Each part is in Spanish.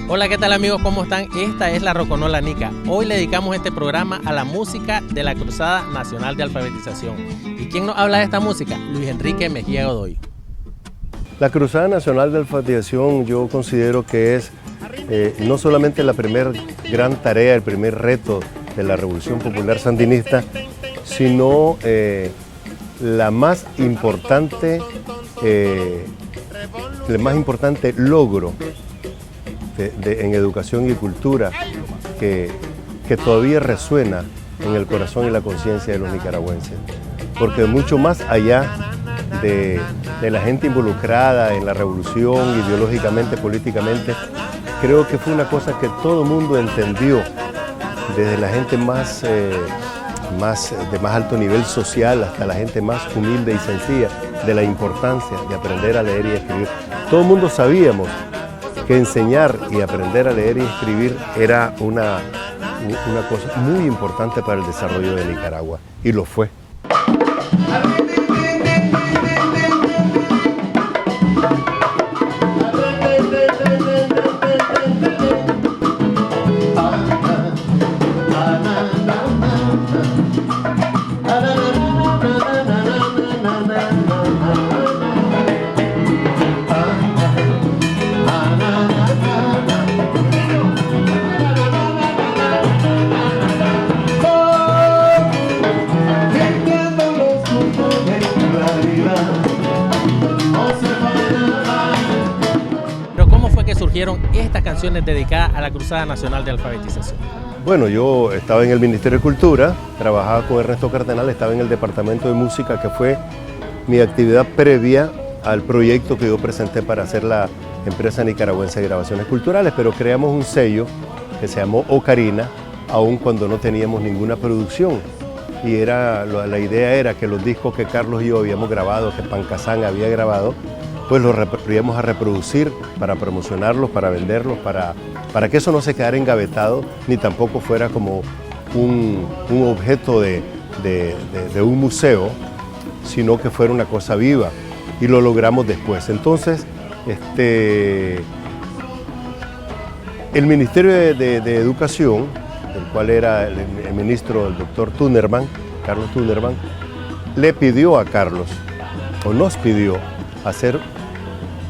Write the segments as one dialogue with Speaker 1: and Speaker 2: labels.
Speaker 1: Hola, ¿qué tal amigos? ¿Cómo están? Esta es la Roconola Nica. Hoy le dedicamos este programa a la música de la Cruzada Nacional de Alfabetización. ¿Y quién nos habla de esta música? Luis Enrique Mejía Godoy.
Speaker 2: La Cruzada Nacional de Alfabetización yo considero que es no solamente la primer gran tarea, el primer reto de la Revolución Popular Sandinista, sino el más importante logro en educación y cultura que todavía resuena en el corazón y la conciencia de los nicaragüenses. Porque mucho más allá de la gente involucrada en la revolución, ideológicamente, políticamente, creo que fue una cosa que todo el mundo entendió, desde la gente de más alto nivel social hasta la gente más humilde y sencilla, de la importancia de aprender a leer y escribir. Todo el mundo sabíamos que enseñar y aprender a leer y escribir era una cosa muy importante para el desarrollo de Nicaragua, y lo fue.
Speaker 1: Surgieron estas canciones dedicadas a la Cruzada Nacional de Alfabetización?
Speaker 2: Bueno, yo estaba en el Ministerio de Cultura, trabajaba con Ernesto Cardenal, estaba en el Departamento de Música, que fue mi actividad previa al proyecto que yo presenté para hacer la empresa nicaragüense de grabaciones culturales, pero creamos un sello que se llamó Ocarina, aun cuando no teníamos ninguna producción. Y la idea era que los discos que Carlos y yo habíamos grabado, que Pancasán había grabado, pues los íbamos a reproducir para promocionarlos, para venderlos, para que eso no se quedara engavetado, ni tampoco fuera como un objeto de un museo, sino que fuera una cosa viva, y lo logramos después. Entonces, el Ministerio de Educación, del cual era el ministro, el doctor Tunerman, Carlos Tunerman, le pidió a Carlos, o nos pidió, hacer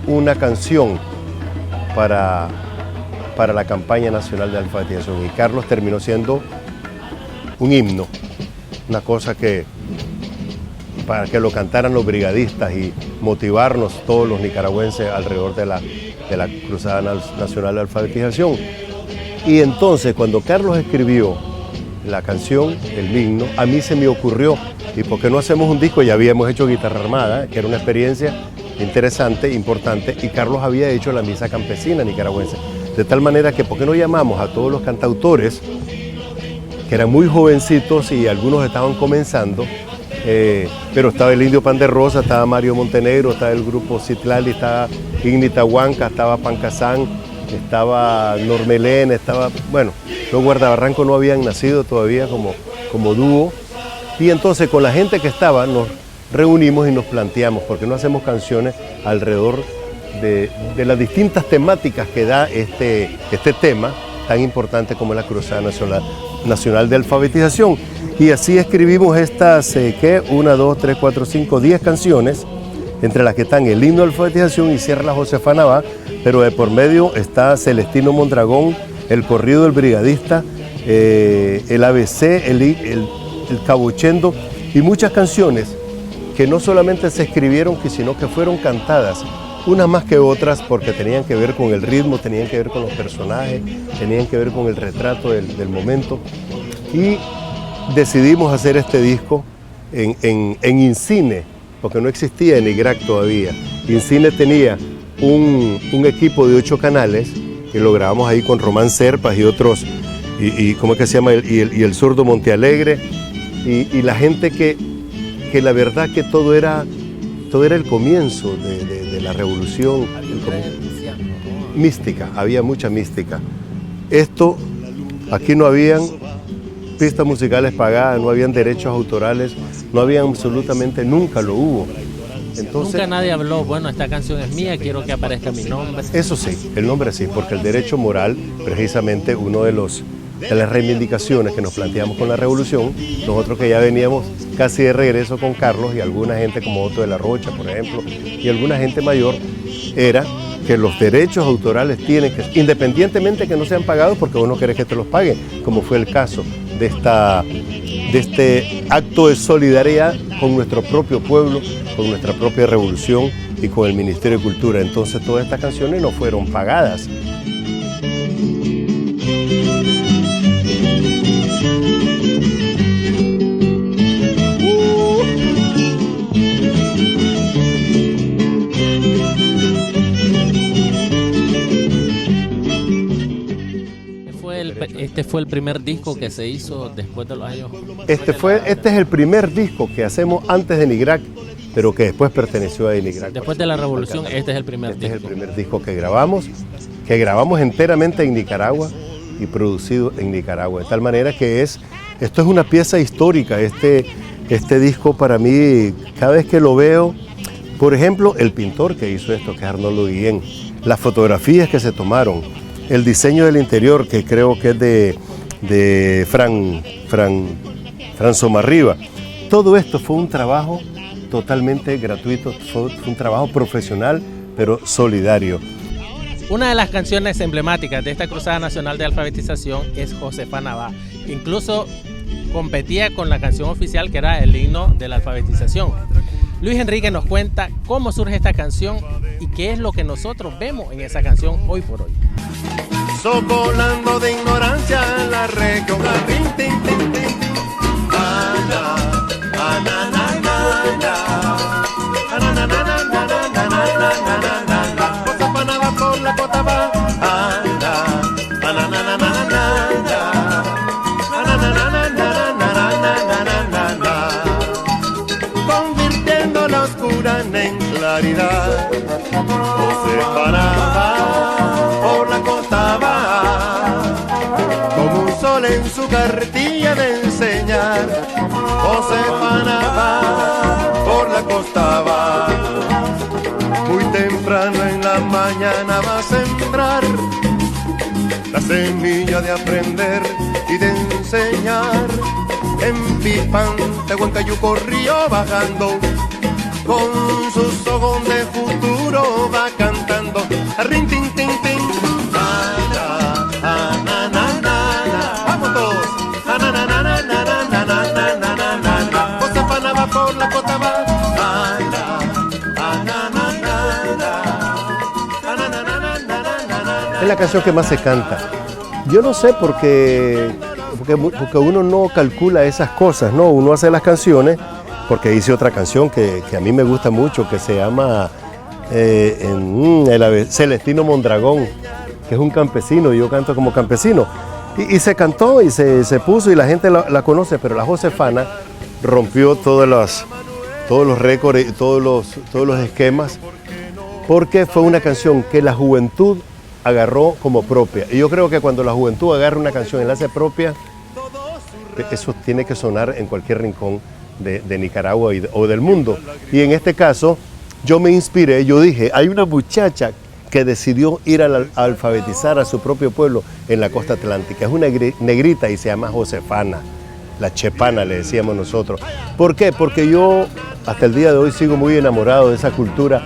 Speaker 2: una canción para la campaña nacional de alfabetización, y Carlos terminó siendo un himno, una cosa para que lo cantaran los brigadistas y motivarnos todos los nicaragüenses alrededor de la Cruzada Nacional de Alfabetización. Y entonces, cuando Carlos escribió la canción, el himno, a mí se me ocurrió, ¿y por qué no hacemos un disco? Ya habíamos hecho Guitarra Armada, que era una experiencia interesante, importante, y Carlos había hecho la Misa Campesina nicaragüense. De tal manera que, ¿por qué no llamamos a todos los cantautores, que eran muy jovencitos y algunos estaban comenzando, pero estaba el Indio Pan de Rosa, estaba Mario Montenegro, estaba el grupo Citlali, estaba Ignita Huanca, estaba Pancasán, estaba Normelén, bueno, los Guardabarranco no habían nacido todavía como dúo, y entonces con la gente que estaba nos reunimos y nos planteamos, ¿por qué no hacemos canciones alrededor de las distintas temáticas que da este tema tan importante como la Cruzada Nacional de Alfabetización? Y así escribimos estas, 10 canciones, entre las que están el himno de alfabetización y Cierra la Josefa Navá, pero de por medio está Celestino Mondragón, el corrido del brigadista, el ABC, el cabochendo, y muchas canciones que no solamente se escribieron, sino que fueron cantadas, unas más que otras, porque tenían que ver con el ritmo, tenían que ver con los personajes, tenían que ver con el retrato del momento. Y decidimos hacer este disco en Incine, porque no existía en IGRAC todavía. Incine tenía un equipo de 8 canales, que lo grabamos ahí con Román Serpas y otros, y ¿cómo es que se llama? Y el zurdo Montealegre, y la gente que la verdad que todo era el comienzo de la revolución, mística, había mucha mística. Aquí no habían pistas musicales pagadas, no habían derechos autorales, no había absolutamente, nunca lo hubo. Entonces,
Speaker 1: nunca nadie habló, bueno, esta canción es mía, quiero que aparezca mi nombre.
Speaker 2: Eso sí, el nombre sí, porque el derecho moral, precisamente de las reivindicaciones que nos planteamos con la revolución, nosotros que ya veníamos casi de regreso con Carlos y alguna gente como Otto de la Rocha, por ejemplo, y alguna gente mayor, era que los derechos autorales tienen que, independientemente que no sean pagados porque vos no querés que te los paguen, como fue el caso de este acto de solidaridad con nuestro propio pueblo, con nuestra propia revolución y con el Ministerio de Cultura. Entonces todas estas canciones no fueron pagadas.
Speaker 1: Este fue el primer disco que se hizo después de los años.
Speaker 2: Este es el primer disco que hacemos antes de Nigrac, pero que después perteneció a Nigrac.
Speaker 1: Después de la revolución, este es el primer disco.
Speaker 2: Este es el primer disco que grabamos enteramente en Nicaragua y producido en Nicaragua. De tal manera que esto es una pieza histórica. Este disco para mí, cada vez que lo veo, por ejemplo, el pintor que hizo esto, que es Arnoldo Guillén, las fotografías que se tomaron, el diseño del interior, que creo que es de Fran Somarriba. Todo esto fue un trabajo totalmente gratuito, fue un trabajo profesional, pero solidario.
Speaker 1: Una de las canciones emblemáticas de esta Cruzada Nacional de Alfabetización es Josefana Va. Incluso competía con la canción oficial, que era el himno de la alfabetización. Luis Enrique nos cuenta cómo surge esta canción y qué es lo que nosotros vemos en esa canción hoy por hoy.
Speaker 3: Socolando de ignorancia en la región. Josefana va por la cota va. Convirtiendo la oscura en claridad. Josefana va por la costa va, como un sol en su cartilla de enseñar. Josefana va por la costa va, muy temprano en la mañana va a sembrar la semilla de aprender y de enseñar. En Pipán, Tehuancayuco, río bajando, con sus ojos de futuro va cantando. Rin, tin, tin, tin. Vamos todos. Josefana va por la cota va.
Speaker 2: Es la canción que más se canta. Yo no sé porque uno no calcula esas cosas, ¿no? Uno hace las canciones, porque hice otra canción que a mí me gusta mucho, que se llama Celestino Mondragón, que es un campesino, y yo canto como campesino. Y se cantó y se puso y la gente la conoce, pero la Josefana rompió todos los récords y todos los esquemas, porque fue una canción que la juventud agarró como propia. Y yo creo que cuando la juventud agarra una canción y la hace propia, eso tiene que sonar en cualquier rincón de Nicaragua o del mundo. Y en este caso, yo me inspiré, yo dije, hay una muchacha que decidió ir a alfabetizar a su propio pueblo en la costa atlántica. Es una negrita y se llama Josefana, la chepana le decíamos nosotros. ¿Por qué? Porque yo hasta el día de hoy sigo muy enamorado de esa cultura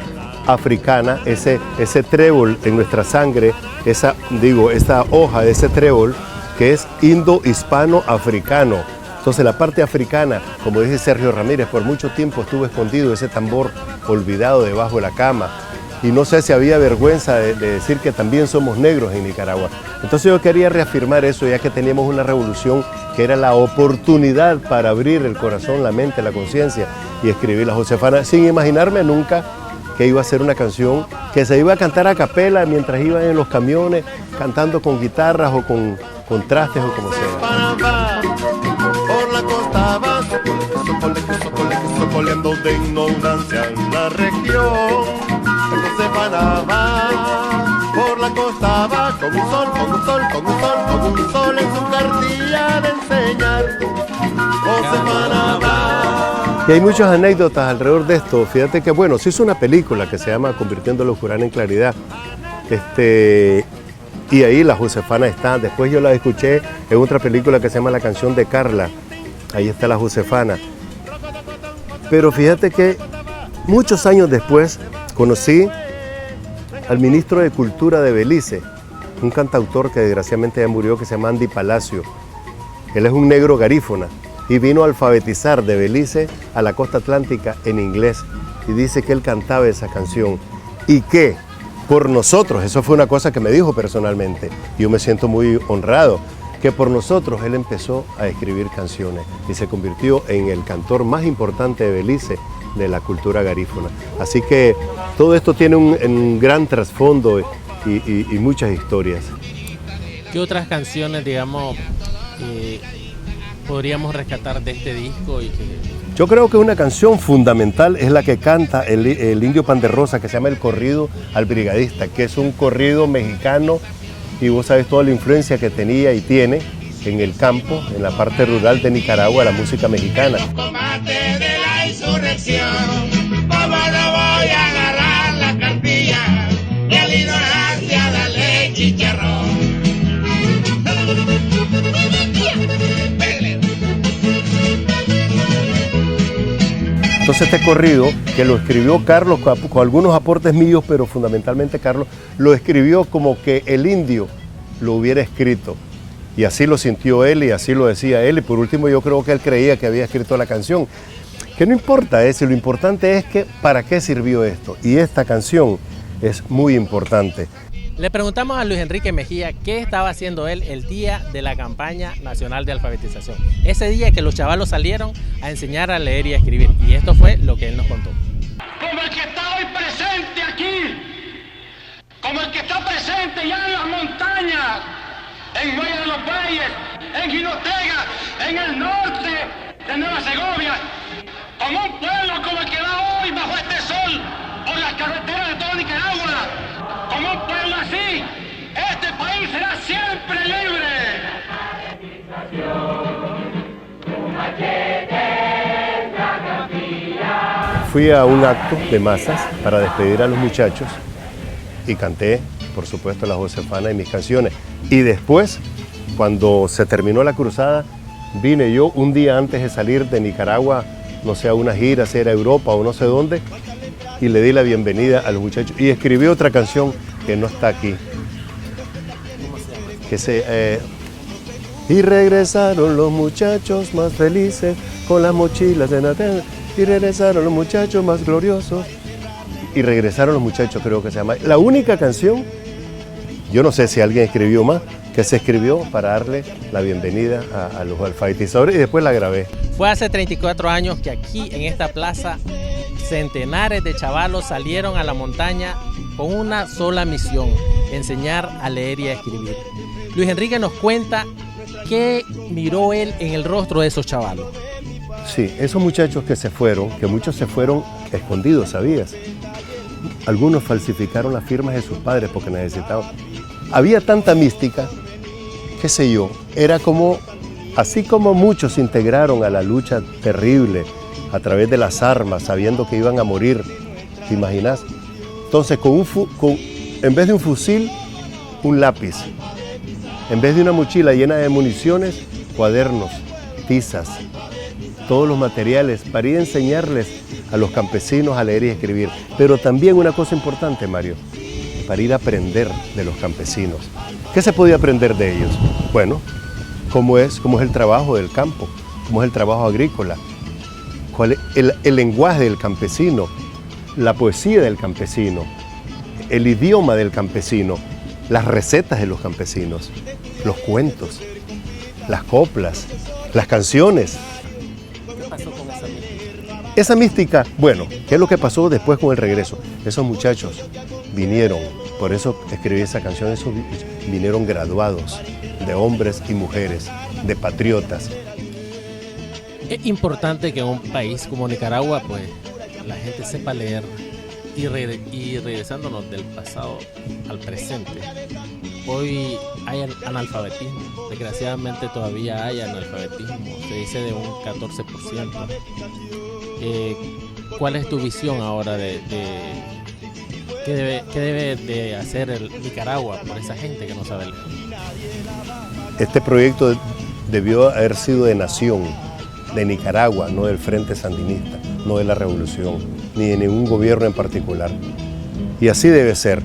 Speaker 2: africana, ese trébol en nuestra sangre, esa hoja de ese trébol que es indo-hispano-africano. Entonces la parte africana, como dice Sergio Ramírez, por mucho tiempo estuvo escondido ese tambor olvidado debajo de la cama. Y no sé si había vergüenza de decir que también somos negros en Nicaragua. Entonces yo quería reafirmar eso, ya que teníamos una revolución que era la oportunidad para abrir el corazón, la mente, la conciencia y escribir la Josefana, sin imaginarme nunca que iba a ser una canción que se iba a cantar a capela mientras iban en los camiones, cantando con guitarras o con trastes o como sea.
Speaker 3: Por la costa va, socoleando de ignorancia en la región. Josefana va, por la costa va, con un sol, con un sol, con un sol, con un sol en su cartilla de enseñar. Josefana va
Speaker 2: Y hay muchas anécdotas alrededor de esto. Fíjate que, bueno, se hizo una película que se llama Convirtiendo lo Oscurana en Claridad. Y ahí la Josefana está. Después yo la escuché en otra película que se llama La Canción de Carla. Ahí está la Josefana. Pero fíjate que muchos años después conocí al ministro de Cultura de Belice, un cantautor que desgraciadamente ya murió, que se llama Andy Palacio. Él es un negro garífona y vino a alfabetizar de Belice a la costa atlántica en inglés. Y dice que él cantaba esa canción y que por nosotros, eso fue una cosa que me dijo personalmente, y yo me siento muy honrado, que por nosotros él empezó a escribir canciones y se convirtió en el cantor más importante de Belice de la cultura garífona. Así que todo esto tiene un gran trasfondo y muchas historias.
Speaker 1: ¿Qué otras canciones, digamos, podríamos rescatar de este disco?
Speaker 2: Yo creo que una canción fundamental es la que canta el Indio Pan de Rosa, que se llama El Corrido al Brigadista, que es un corrido mexicano y vos sabes toda la influencia que tenía y tiene en el campo, en la parte rural de Nicaragua, la música mexicana.
Speaker 4: Combate de la insurrección, ¿cómo no voy a agarrar la cartilla y a la ignorancia darle chicharrón?
Speaker 2: Entonces este corrido, que lo escribió Carlos con algunos aportes míos, pero fundamentalmente Carlos, lo escribió como que el indio lo hubiera escrito. Y así lo sintió él y así lo decía él. Y por último yo creo que él creía que había escrito la canción. Que no importa eso, lo importante es que para qué sirvió esto. Y esta canción es muy importante.
Speaker 1: Le preguntamos a Luis Enrique Mejía qué estaba haciendo él el día de la campaña nacional de alfabetización. Ese día que los chavalos salieron a enseñar a leer y a escribir. Y esto fue lo que él nos contó.
Speaker 5: Como el que está hoy presente aquí, como el que está presente ya en las montañas, en medio de los valles, en Jinotega, en el norte de Nueva Segovia, como un pueblo como el que va hoy bajo este sol por las carreteras de toda Nicaragua. Como un pueblo así, este país será siempre libre.
Speaker 2: Fui a un acto de masas para despedir a los muchachos y canté, por supuesto, la Josefana y mis canciones. Y después, cuando se terminó la cruzada, vine yo un día antes de salir de Nicaragua, no sé, a una gira, si era Europa o no sé dónde, y le di la bienvenida a los muchachos y escribí otra canción que no está aquí. Y regresaron los muchachos más felices con las mochilas de Natal, y regresaron los muchachos más gloriosos. Y regresaron los muchachos, creo que se llama. La única canción, yo no sé si alguien escribió más, que se escribió para darle la bienvenida a los alfabetizadores y después la grabé.
Speaker 1: Fue hace 34 años que aquí en esta plaza centenares de chavalos salieron a la montaña con una sola misión: enseñar a leer y a escribir. Luis Enrique nos cuenta qué miró él en el rostro de esos chavalos.
Speaker 2: Sí, esos muchachos que se fueron, que muchos se fueron escondidos, ¿sabías? Algunos falsificaron las firmas de sus padres porque necesitaban. Había tanta mística, qué sé yo, era como, así como muchos se integraron a la lucha terrible a través de las armas, sabiendo que iban a morir, ¿te imaginas? Entonces, en vez de un fusil, un lápiz. En vez de una mochila llena de municiones, cuadernos, tizas, todos los materiales para ir a enseñarles a los campesinos a leer y escribir. Pero también una cosa importante, Mario, para ir a aprender de los campesinos. ¿Qué se podía aprender de ellos? Bueno, cómo es el trabajo del campo, cómo es el trabajo agrícola, cuál es el lenguaje del campesino, la poesía del campesino, el idioma del campesino, las recetas de los campesinos, los cuentos, las coplas, las canciones.
Speaker 1: ¿Qué pasó con esa mística?
Speaker 2: Esa mística, bueno, ¿qué es lo que pasó después con el regreso? Esos muchachos vinieron, por eso escribí esa canción, esos vinieron graduados de hombres y mujeres, de patriotas.
Speaker 1: Es importante que en un país como Nicaragua, pues, la gente sepa leer y regresándonos del pasado al presente. Hoy hay analfabetismo, desgraciadamente todavía hay analfabetismo, se dice de un 14%. ¿Cuál es tu visión ahora de qué debe de hacer Nicaragua por esa gente que no sabe leer?
Speaker 2: Este proyecto debió haber sido de nación, de Nicaragua, no del Frente Sandinista, no de la revolución, ni de ningún gobierno en particular. Y así debe ser.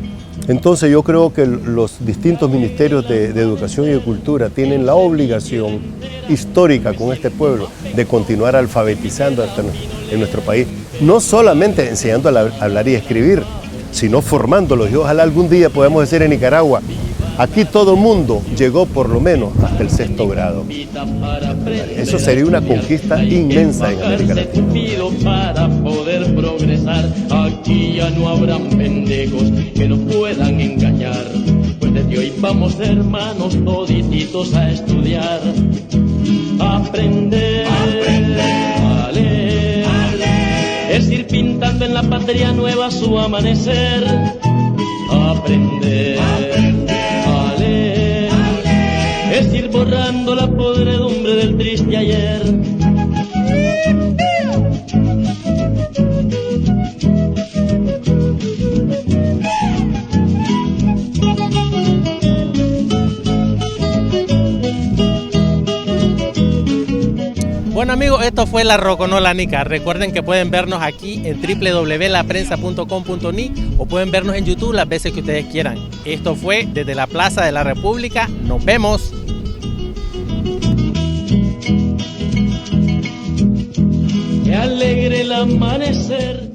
Speaker 2: Entonces yo creo que los distintos ministerios de Educación y de Cultura tienen la obligación histórica con este pueblo de continuar alfabetizando en nuestro país, no solamente enseñando a hablar y escribir, sino formándolos. Y ojalá algún día podamos decir en Nicaragua, aquí todo el mundo llegó por lo menos hasta el 6º grado. Eso sería una conquista inmensa en América Latina.
Speaker 6: Para poder progresar, aquí ya no habrán pendejos que nos puedan engañar. Pues desde hoy vamos hermanos todititos a estudiar, a aprender, a leer, es ir pintando en la patria nueva su amanecer. Aprender, a leer, es ir borrando la podredumbre del triste ayer.
Speaker 1: Bueno amigos, esto fue La Roconola Nica. Recuerden que pueden vernos aquí en www.laprensa.com.ni o pueden vernos en YouTube las veces que ustedes quieran. Esto fue desde la Plaza de la República. Nos vemos.
Speaker 6: Qué alegre el amanecer.